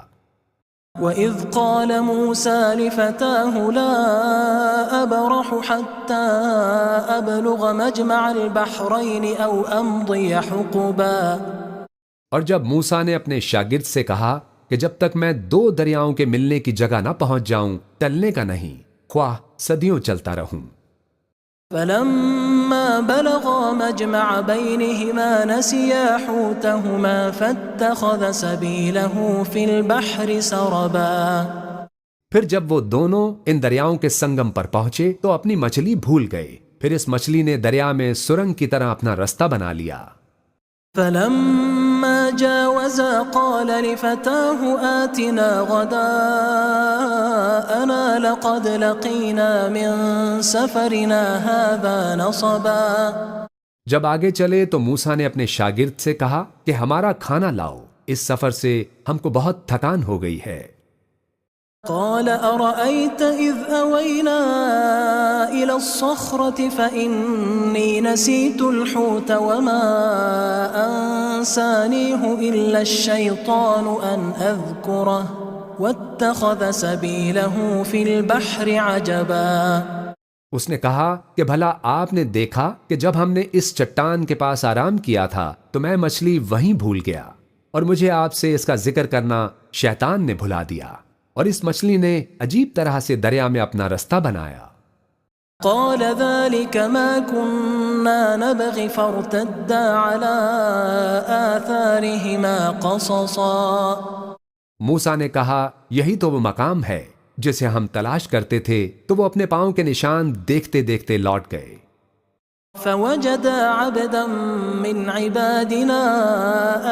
وَإِذْ قَالَ مُوسَى لِفَتَاهُ لَا أَبْرَحُ حَتَّى أَبْلُغَ مَجْمَعَ الْبَحْرَيْنِ أَوْ أَمْضِيَ حُقُبًا۔ اور جب موسیٰ نے اپنے شاگرد سے کہا کہ جب تک میں 2 دریاؤں کے ملنے کی جگہ نہ پہنچ جاؤں ٹلنے کا نہیں، خواہ صدیوں چلتا رہوں۔ فَلَمَّا بَلَغَا مَجْمَعَ بَيْنِهِمَا نَسِيَا حُوتَهُمَا فَاتَّخَذَ سَبِيلَهُ فِي الْبَحْرِ سَرَبًا۔ پھر جب وہ دونوں ان دریاؤں کے سنگم پر پہنچے تو اپنی مچھلی بھول گئے، پھر اس مچھلی نے دریا میں سرنگ کی طرح اپنا رستہ بنا لیا۔ فَلَمَّا جَاوَزَا قَالَ لِفَتَاهُ آتِنَا غَدَاءَنَا لَقَدْ لَقِينَا مِن سَفَرِنَا هَذَا نَصَبًا۔ جب آگے چلے تو موسیٰ نے اپنے شاگرد سے کہا کہ ہمارا کھانا لاؤ، اس سفر سے ہم کو بہت تھکان ہو گئی ہے۔ قال أرأيت إذ أوينا إلى الصخرة فإني نسيت الحوت وما أنسانيه إلا الشيطان أن أذكره واتخذ سبيله في البحر عجبا۔ اس نے کہا کہ بھلا آپ نے دیکھا کہ جب ہم نے اس چٹان کے پاس آرام کیا تھا تو میں مچھلی وہیں بھول گیا، اور مجھے آپ سے اس کا ذکر کرنا شیطان نے بھلا دیا، اور اس مچھلی نے عجیب طرح سے دریا میں اپنا رستہ بنایا۔ قال ذلك ما كنا نبغي فارتدا على آثارهما قصصا۔ موسیٰ نے کہا یہی تو وہ مقام ہے جسے ہم تلاش کرتے تھے، تو وہ اپنے پاؤں کے نشان دیکھتے دیکھتے لوٹ گئے۔ فوجدا عبدا من عبادنا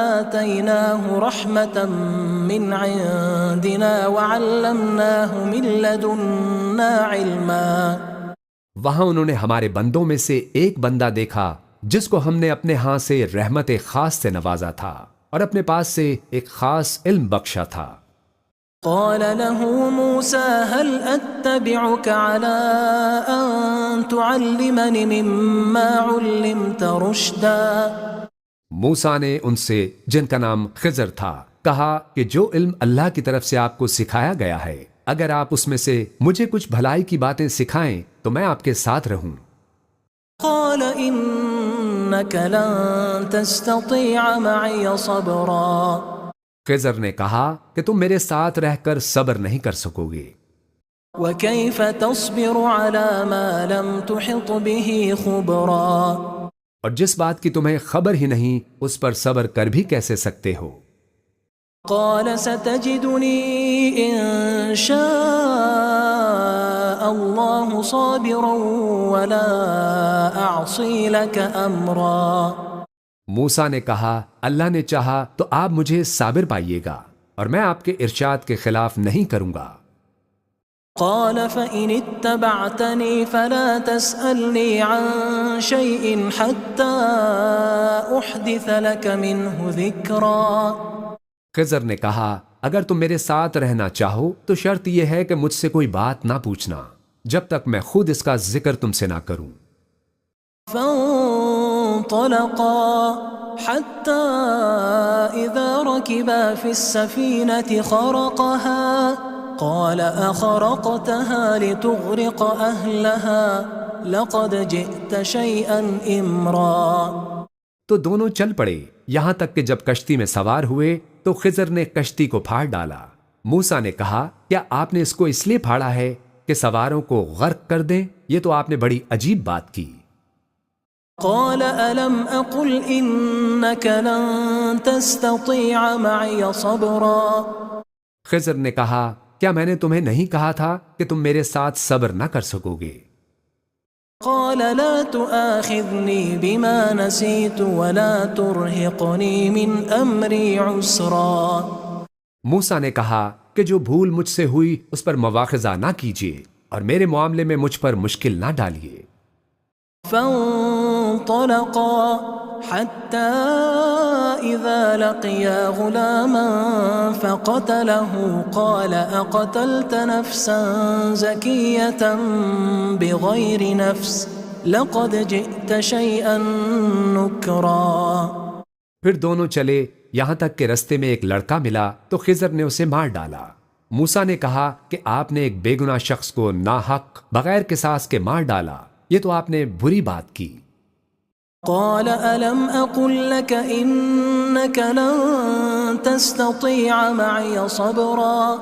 آتيناه رحمة من عندنا وعلمناه من لدنا علما۔ وہاں انہوں نے ہمارے بندوں میں سے ایک بندہ دیکھا جس کو ہم نے اپنے ہاں سے رحمت خاص سے نوازا تھا اور اپنے پاس سے ایک خاص علم بخشا تھا۔ قال له موسى هل أتبعك على أن تعلمني مما علمت رشدا۔ موسیٰ نے ان سے، جن کا نام خضر تھا، کہا کہ جو علم اللہ کی طرف سے آپ کو سکھایا گیا ہے، اگر آپ اس میں سے مجھے کچھ بھلائی کی باتیں سکھائیں تو میں آپ کے ساتھ رہوں۔ قال إنك لن تستطيع معي صبرا خضر نے کہا کہ تم میرے ساتھ رہ کر صبر نہیں کر سکو گے، وكيف تصبر على ما لم تحط به خبرا اور جس بات کی تمہیں خبر ہی نہیں اس پر صبر کر بھی کیسے سکتے ہو؟ قال ستجدني إن شاء الله صابرا ولا أعصي لك أمرا موسیٰ نے کہا اللہ نے چاہا تو آپ مجھے صابر پائیے گا اور میں آپ کے ارشاد کے خلاف نہیں کروں گا۔ قال فإن اتبعتني فلا تسألني عن شيء حتى أحدث لك منه ذكرا خضر نے کہا اگر تم میرے ساتھ رہنا چاہو تو شرط یہ ہے کہ مجھ سے کوئی بات نہ پوچھنا جب تک میں خود اس کا ذکر تم سے نہ کروں۔ فانطلقا حتى إذا ركبا في السفينة خرقها قال أخرقتها لتغرق أهلها لقد جئت شيئا إمرا تو دونوں چل پڑے یہاں تک کہ جب کشتی میں سوار ہوئے تو خضر نے کشتی کو پھاڑ ڈالا۔ موسیٰ نے کہا کیا آپ نے اس کو اس لیے پھاڑا ہے کہ سواروں کو غرق کر دیں؟ یہ تو آپ نے بڑی عجیب بات کی۔ قال ألم أقل إنك لن تستطيع معي صبرا خضر نے کہا کیا میں نے تمہیں نہیں کہا تھا کہ تم میرے ساتھ صبر نہ کر سکو گے؟ قال لا تؤاخذني بما نسيت ولا ترهقني من أمري عسرا موسیٰ نے کہا کہ جو بھول مجھ سے ہوئی اس پر مواخذہ نہ کیجیے اور میرے معاملے میں مجھ پر مشکل نہ ڈالیے۔ فانطلقا حتى إذا لقيا غلاما فقتله قال أقتلت نفسا زكية بغير نفس لقد جئت شيئا نكرا پھر دونوں چلے یہاں تک کہ رستے میں ایک لڑکا ملا تو خضر نے اسے مار ڈالا۔ موسیٰ نے کہا کہ آپ نے ایک بے گناہ شخص کو ناحق بغیر قصاص کے مار ڈالا، یہ تو آپ نے بری بات کی۔ قال ألم أقل لك إنك لن تستطيع معي صبرا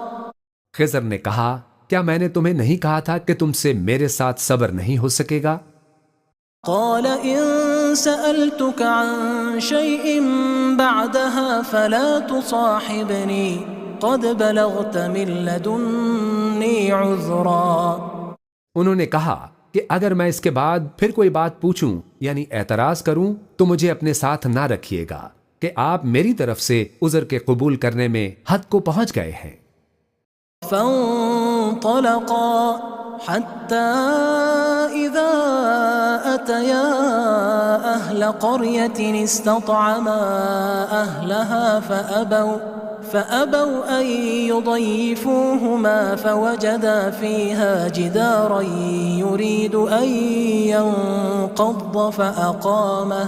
خضر نے کہا کیا میں نے تمہیں نہیں کہا تھا کہ تم سے میرے ساتھ صبر نہیں ہو سکے گا؟ قال إن سألتك عن شيء بعدها فلا تصاحبني قد بلغت من لدني عذرا انہوں نے کہا کہ اگر میں اس کے بعد پھر کوئی بات پوچھوں یعنی اعتراض کروں تو مجھے اپنے ساتھ نہ رکھیے گا کہ آپ میری طرف سے عذر کے قبول کرنے میں حد کو پہنچ گئے ہیں۔ فانطلقا حتى إذا أتيا أهل قرية استطعما أهلها فأبوا أن يضيفوهما فوجدا فيها جدارا يريد أن ينقض فأقامه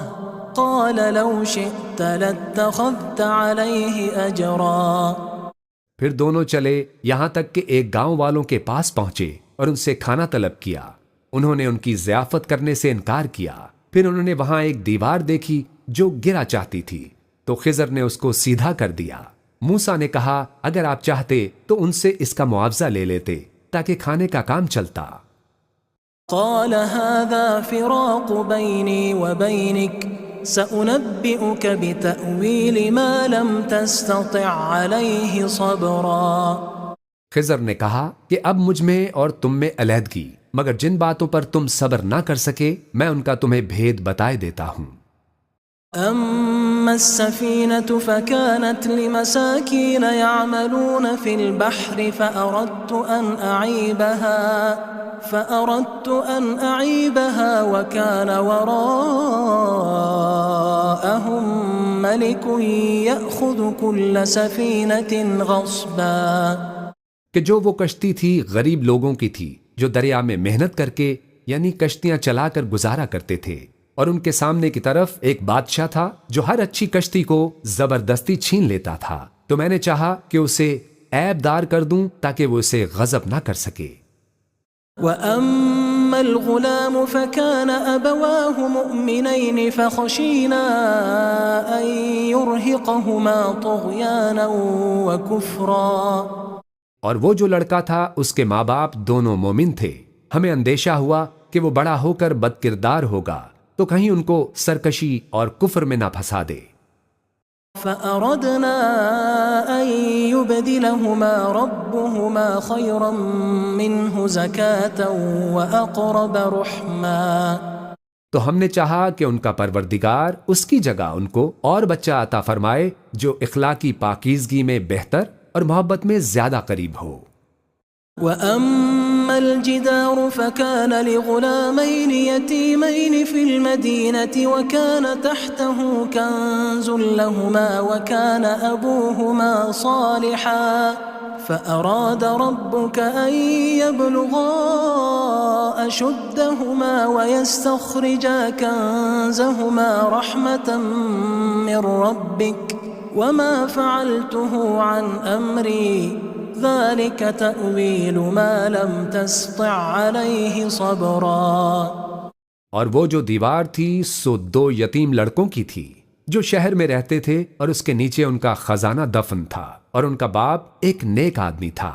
قال لو شئت لاتخذت عليه أجرا پھر دونوں چلے یہاں تک کہ ایک گاؤں والوں کے پاس پہنچے اور ان سے کھانا طلب کیا۔ انہوں نے ان کی ضیافت کرنے سے انکار کیا۔ پھر انہوں نے وہاں ایک دیوار دیکھی جو گرا چاہتی تھی تو خضر نے اس کو سیدھا کر دیا۔ موسیٰ نے کہا اگر آپ چاہتے تو ان سے اس کا معاوضہ لے لیتے تاکہ کھانے کا کام چلتا۔ قال هذا فراق بيني وبينك سأنبئك بتأويل ما لم تستطع عليه صبرا خضر نے کہا کہ اب مجھ میں اور تم میں علیحدگی، مگر جن باتوں پر تم صبر نہ کر سکے میں ان کا تمہیں بھید بتائے دیتا ہوں۔ أما السفينة فكانت لمساكين يعملون في البحر فأردت أن أعيبها وكان وراءهم ملك يأخذ كل سفينة غصبا کہ جو وہ کشتی تھی غریب لوگوں کی تھی جو دریا میں محنت کر کے یعنی کشتیاں چلا کر گزارا کرتے تھے، اور ان کے سامنے کی طرف ایک بادشاہ تھا جو ہر اچھی کشتی کو زبردستی چھین لیتا تھا، تو میں نے چاہا کہ اسے عیب دار کر دوں تاکہ وہ اسے غضب نہ کر سکے۔ وَأَمَّا الغلام فكان أبواه مؤمنين فخشينا أن يرهقهما طغيانا وكفرا. اور وہ جو لڑکا تھا اس کے ماں باپ دونوں مومن تھے، ہمیں اندیشہ ہوا کہ وہ بڑا ہو کر بد کردار ہوگا تو کہیں ان کو سرکشی اور کفر میں نہ پھنسا دے. فأردنا أن يبدلهما ربهما خيرا منه زكاة وأقرب رحما. تو ہم نے چاہا کہ ان کا پروردگار اس کی جگہ ان کو اور بچہ عطا فرمائے جو اخلاقی پاکیزگی میں بہتر اور محبت میں زیادہ قریب ہو. وأما الجدار فكان لغلامين يتيمين في المدينة وكان تحته كنز لهما وكان أبوهما صالحا فأراد ربك أن يبلغا أشدهما ويستخرجا كنزهما رحمة من ربك وما فعلته عن أمري ذلك تأويل ما لم تستطع عليه صبرا. اور وہ جو دیوار تھی سو 2 یتیم لڑکوں کی تھی جو شہر میں رہتے تھے اور اس کے نیچے ان کا خزانہ دفن تھا اور ان کا باپ ایک نیک آدمی تھا.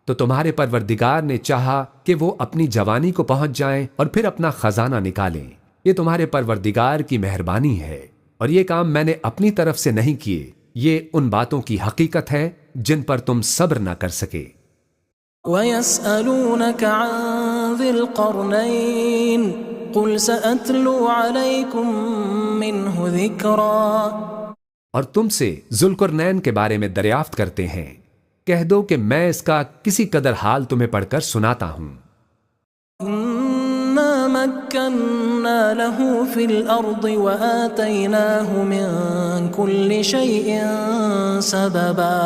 تو تمہارے پروردگار نے چاہا کہ وہ اپنی جوانی کو پہنچ جائیں اور پھر اپنا خزانہ نکالیں. یہ تمہارے پروردگار کی مہربانی ہے اور یہ کام میں نے اپنی طرف سے نہیں کیے. یہ ان باتوں کی حقیقت ہے جن پر تم صبر نہ کر سکے. وَيَسْأَلُونَكَ عَنْ ذِي الْقَرْنَيْنِ قُلْ سَأَتْلُو عَلَيْكُمْ مِنْهُ ذِكْرًا. اور تم سے ذوالقرنین کے بارے میں دریافت کرتے ہیں، کہہ دو کہ میں اس کا کسی قدر حال تمہیں پڑھ کر سناتا ہوں. إِنَّا مَكَّنَّا لَهُ فِي الْأَرْضِ وَآتَيْنَاهُ مِنْ كُلِّ شَيْءٍ سَبَبًا.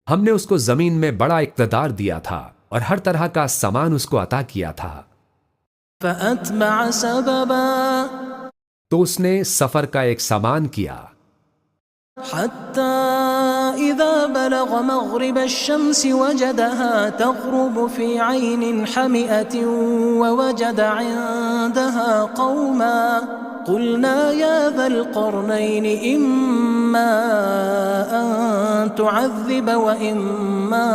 ہم نے اس کو زمین میں بڑا اقتدار دیا تھا اور ہر طرح کا سامان اس کو عطا کیا تھا. فَأَتْبَعَ سَبَبًا. تو اس نے سفر کا ایک سامان کیا. حتى إذا بلغ مغرب الشمس وجدها تغرب في عين حمئة ووجد عندها قوما قلنا يا ذا القرنين إما أن تعذب وإما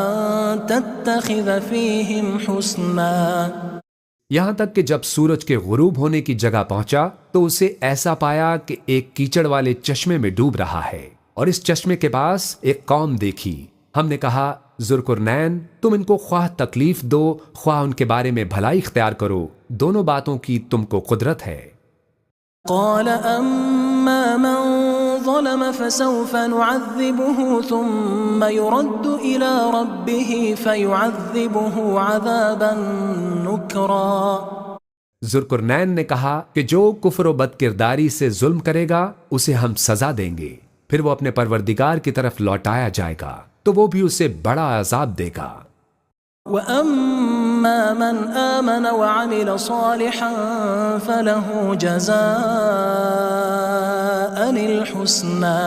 أن تتخذ فيهم حسنا. یہاں تک کہ جب سورج کے غروب ہونے کی جگہ پہنچا تو اسے ایسا پایا کہ ایک کیچڑ والے چشمے میں ڈوب رہا ہے اور اس چشمے کے پاس ایک قوم دیکھی. ہم نے کہا ذوالقرنین تم ان کو خواہ تکلیف دو خواہ ان کے بارے میں بھلائی اختیار کرو، دونوں باتوں کی تم کو قدرت ہے. قال أما من ظلم فسوف نعذبه ثم يرد إلى ربه فيعذبه عذابا نكرا. ذوالقرنین نے کہا کہ جو کفر و بد کرداری سے ظلم کرے گا اسے ہم سزا دیں گے، پھر وہ اپنے پروردگار کی طرف لوٹایا جائے گا تو وہ بھی اسے بڑا عذاب دے گا. وَأَمَّا مَنْ آمَنَ وَعَمِلَ صَالِحًا فَلَهُ جَزَاءً الْحُسْنَى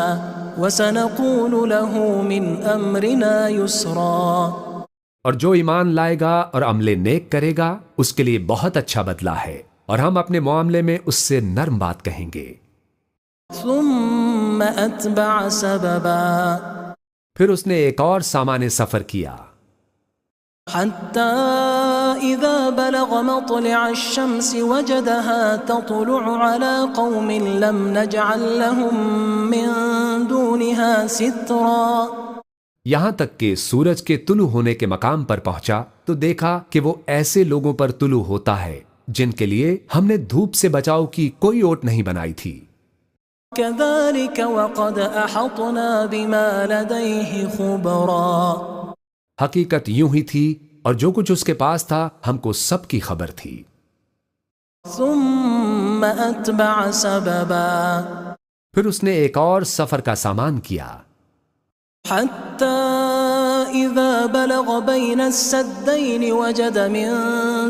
وَسَنَقُولُ لَهُ مِنْ أَمْرِنَا يُسْرًا. اور جو ایمان لائے گا اور عمل نیک کرے گا اس کے لیے بہت اچھا بدلہ ہے اور ہم اپنے معاملے میں اس سے نرم بات کہیں گے. ثُمَّ أَتْبَعَ سَبَبًا. پھر اس نے ایک اور سامان سفر کیا. حتى إذا بلغ مطلع الشمس وجدها تطلع على قوم لم نجعل لهم من دونها سترا. یہاں تک کہ سورج کے طلوع ہونے کے مقام پر پہنچا تو دیکھا کہ وہ ایسے لوگوں پر طلوع ہوتا ہے جن کے لیے ہم نے دھوپ سے بچاؤ کی کوئی اوٹ نہیں بنائی تھی. كذلك وقد أحطنا بما لديه خبرا. حقیقت یوں ہی تھی اور جو کچھ اس کے پاس تھا ہم کو سب کی خبر تھی. ثم أتبع سببا. پھر اس نے ایک اور سفر کا سامان کیا. حتى إذا بلغ بين السدين وجد من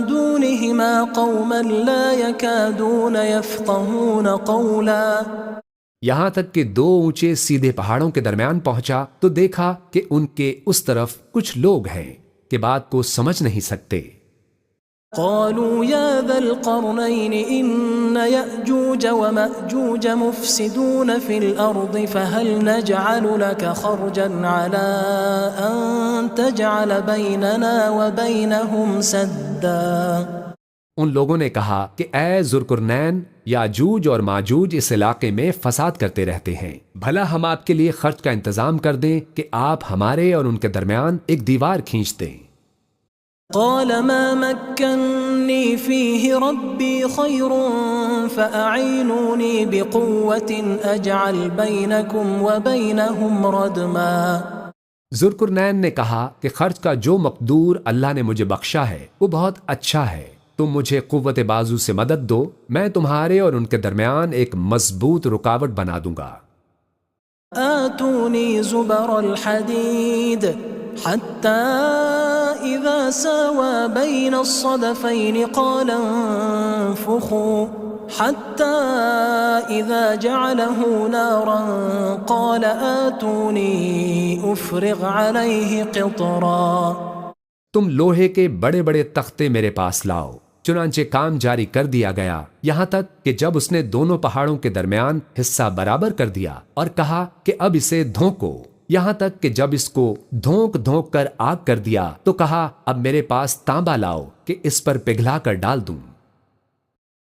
دونهما قوما لا يكادون يفقهون قولا. یہاں تک کہ 2 اونچے سیدھے پہاڑوں کے درمیان پہنچا تو دیکھا کہ ان کے اس طرف کچھ لوگ ہیں کہ بات کو سمجھ نہیں سکتے. قالوا يا ذا القرنين إن يأجوج ومأجوج مفسدون في الأرض فهل نجعل لك خرجا على أن تجعل بيننا وبينهم سدا؟ ان لوگوں نے کہا کہ اے ذوالقرنین، یاجوج اور ماجوج اس علاقے میں فساد کرتے رہتے ہیں، بھلا ہم آپ کے لیے خرچ کا انتظام کر دیں کہ آپ ہمارے اور ان کے درمیان ایک دیوار کھینچ دیں۔ قال ما مكنني فيه ربي خير فأعينوني بقوة أجعل بينكم وبينهم ردما۔ ذوالقرنین نے کہا کہ خرچ کا جو مقدور اللہ نے مجھے بخشا ہے وہ بہت اچھا ہے، تم مجھے قوت بازو سے مدد دو، میں تمہارے اور ان کے درمیان ایک مضبوط رکاوٹ بنا دوں گا۔ آتوني زبر الحديد حتى إذا ساوى بين الصدفين قال انفخوا حتى إذا جعله نارا قال آتوني أفرغ عليه قطرا۔ تم لوہے کے بڑے بڑے تختے میرے پاس لاؤ۔ چنانچہ کام جاری کر دیا گیا، یہاں تک کہ جب اس نے دونوں پہاڑوں کے درمیان حصہ برابر کر دیا اور کہا کہ اب اسے دھونکو، یہاں تک کہ جب اس کو دھونک دھونک کر آگ کر دیا تو کہا اب میرے پاس تانبا لاؤ کہ اس پر پگھلا کر ڈال دوں۔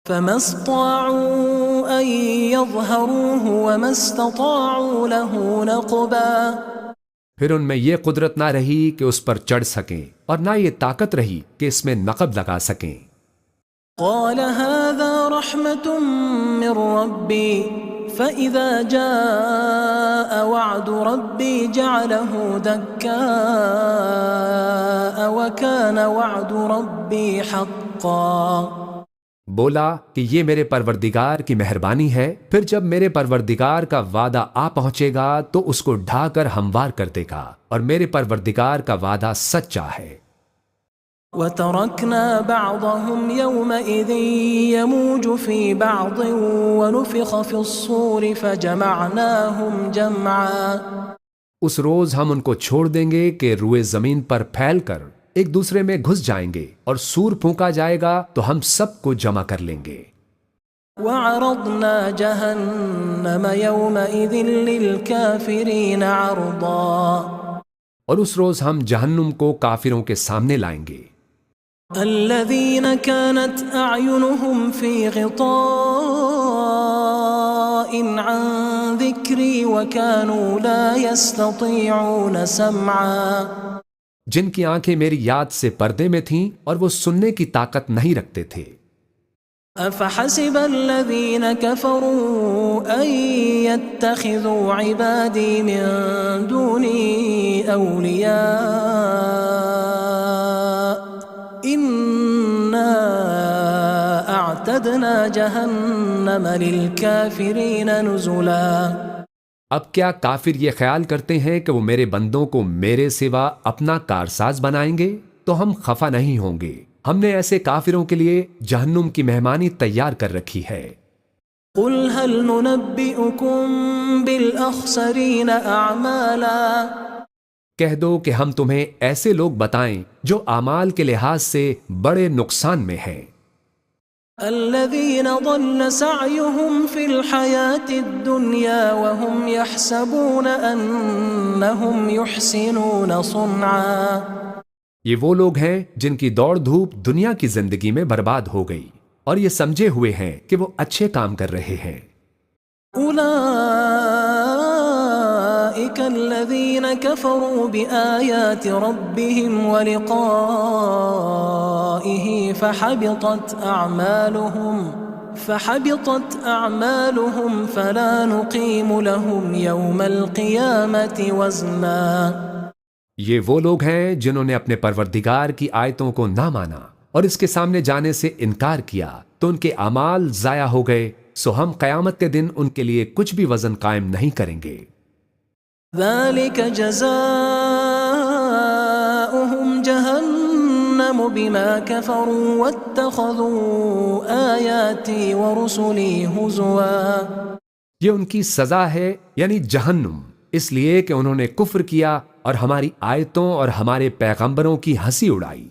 فما استطاعوا أن يظهروه وما استطاعوا له نقبا۔ پھر ان میں یہ قدرت نہ رہی کہ اس پر چڑھ سکیں اور نہ یہ طاقت رہی کہ اس میں نقب لگا سکیں۔ قال هذا رحمة من ربي فإذا جاء وعد ربي جعله دكاء وكان وعد ربي حقا۔ بولا کہ یہ میرے پروردگار کی مہربانی ہے، پھر جب میرے پروردگار کا وعدہ آ پہنچے گا تو اس کو ڈھا کر ہموار کر دے گا، اور میرے پروردگار کا وعدہ سچا ہے۔ وَتَرَكْنَا بَعْضَهُمْ يَوْمَئِذٍ يَمُوجُ فِي بَعْضٍ وَنُفِخَ فِي الصُّورِ فَجَمَعْنَاهُمْ جَمْعًا۔ اس روز ہم ان کو چھوڑ دیں گے کہ روئے زمین پر پھیل کر ایک دوسرے میں گھس جائیں گے، اور سور پھونکا جائے گا تو ہم سب کو جمع کر لیں گے۔ وَعَرَضْنَا جَهَنَّمَ يَوْمَئِذٍ لِلْكَافِرِينَ عَرْضًا۔ اور اس روز ہم جہنم کو کافروں کے سامنے لائیں گے۔ الذين كانت أعينهم في غطاء عن ذكري وكانوا لا يستطيعون سمعا۔ جن کی آنکھیں میری یاد سے پردے میں تھیں اور وہ سننے کی طاقت نہیں رکھتے تھے۔ أفحسب الذين كفروا أن يتخذوا عبادي من دوني أولياء إنا أعتدنا جهنم للكافرين نزلا۔ اب کیا کافر یہ خیال کرتے ہیں کہ وہ میرے بندوں کو میرے سوا اپنا کارساز بنائیں گے؟ تو ہم خفا نہیں ہوں گے، ہم نے ایسے کافروں کے لیے جہنم کی مہمانی تیار کر رکھی ہے۔ قل هل ننبئكم بالأخسرين أعمالا۔ کہہ دو کہ ہم تمہیں ایسے لوگ بتائیں جو اعمال کے لحاظ سے بڑے نقصان میں ہیں۔ الذين ضل سعيهم في الحياة الدنيا وهم يحسبون أنهم يحسنون صنعا۔ یہ وہ لوگ ہیں جن کی دوڑ دھوپ دنیا کی زندگی میں برباد ہو گئی اور یہ سمجھے ہوئے ہیں کہ وہ اچھے کام کر رہے ہیں۔ أولئك الذين كفروا بآيات ربهم ولقائه فحبطت أعمالهم فلا نقيم لهم يوم القيامة وزنا۔ یہ وہ لوگ ہیں جنہوں نے اپنے پروردگار کی آیتوں کو نہ مانا اور اس کے سامنے جانے سے انکار کیا تو ان کے اعمال ضائع ہو گئے، سو ہم قیامت کے دن ان کے لیے کچھ بھی وزن قائم نہیں کریں گے۔ ذلك جزاؤهم جهنم بما كفروا واتخذوا آياتي ورسلي هزوا۔ یہ ان کی سزا ہے، یعنی جہنم، اس لیے کہ انہوں نے کفر کیا اور ہماری آیتوں اور ہمارے پیغمبروں کی ہنسی اڑائی۔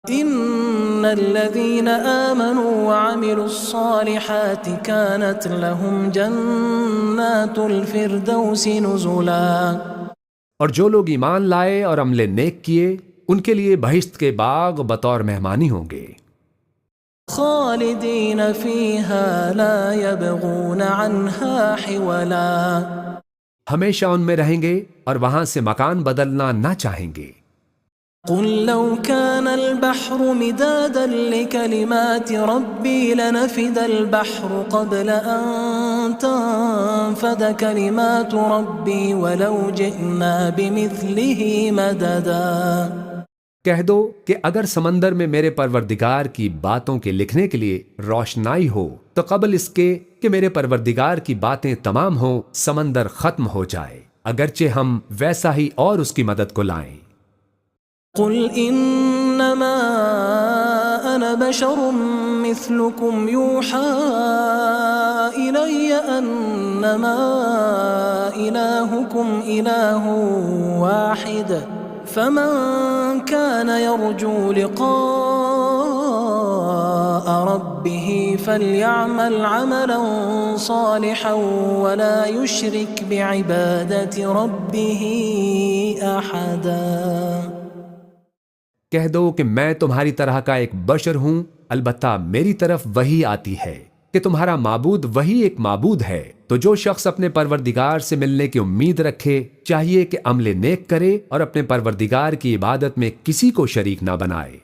ان إن الذين آمنوا وعملوا الصالحات كانت لهم جنات الفردوس نزلا۔ اور جو لوگ ایمان لائے اور عمل نیک کیے ان کے لیے بہشت کے باغ بطور مہمانی ہوں گے، خالدین فیہا لا یبغون عنہا حولا۔ ہمیشہ ان میں رہیں گے اور وہاں سے مکان بدلنا نہ چاہیں گے۔ قل لو كان البحر مدادا لكلمات ربي لنفد البحر قبل أن تنفد كلمات ربي ولو جئنا بمثله مددا۔ کہہ دو کہ اگر سمندر میں میرے پروردگار کی باتوں کے لکھنے کے لیے روشنائی ہو تو قبل اس کے کہ میرے پروردگار کی باتیں تمام ہوں سمندر ختم ہو جائے، اگرچہ ہم ویسا ہی اور اس کی مدد کو لائیں۔ قل انما انا بشر مثلكم يوحى الي انما الهكم اله واحد فمن كان يرجو لقاء ربه فليعمل عملا صالحا ولا يشرك بعبادة ربه احدا۔ کہہ دو کہ میں تمہاری طرح کا ایک بشر ہوں، البتہ میری طرف وحی آتی ہے کہ تمہارا معبود وہی ایک معبود ہے، تو جو شخص اپنے پروردگار سے ملنے کی امید رکھے چاہیے کہ عمل نیک کرے اور اپنے پروردگار کی عبادت میں کسی کو شریک نہ بنائے۔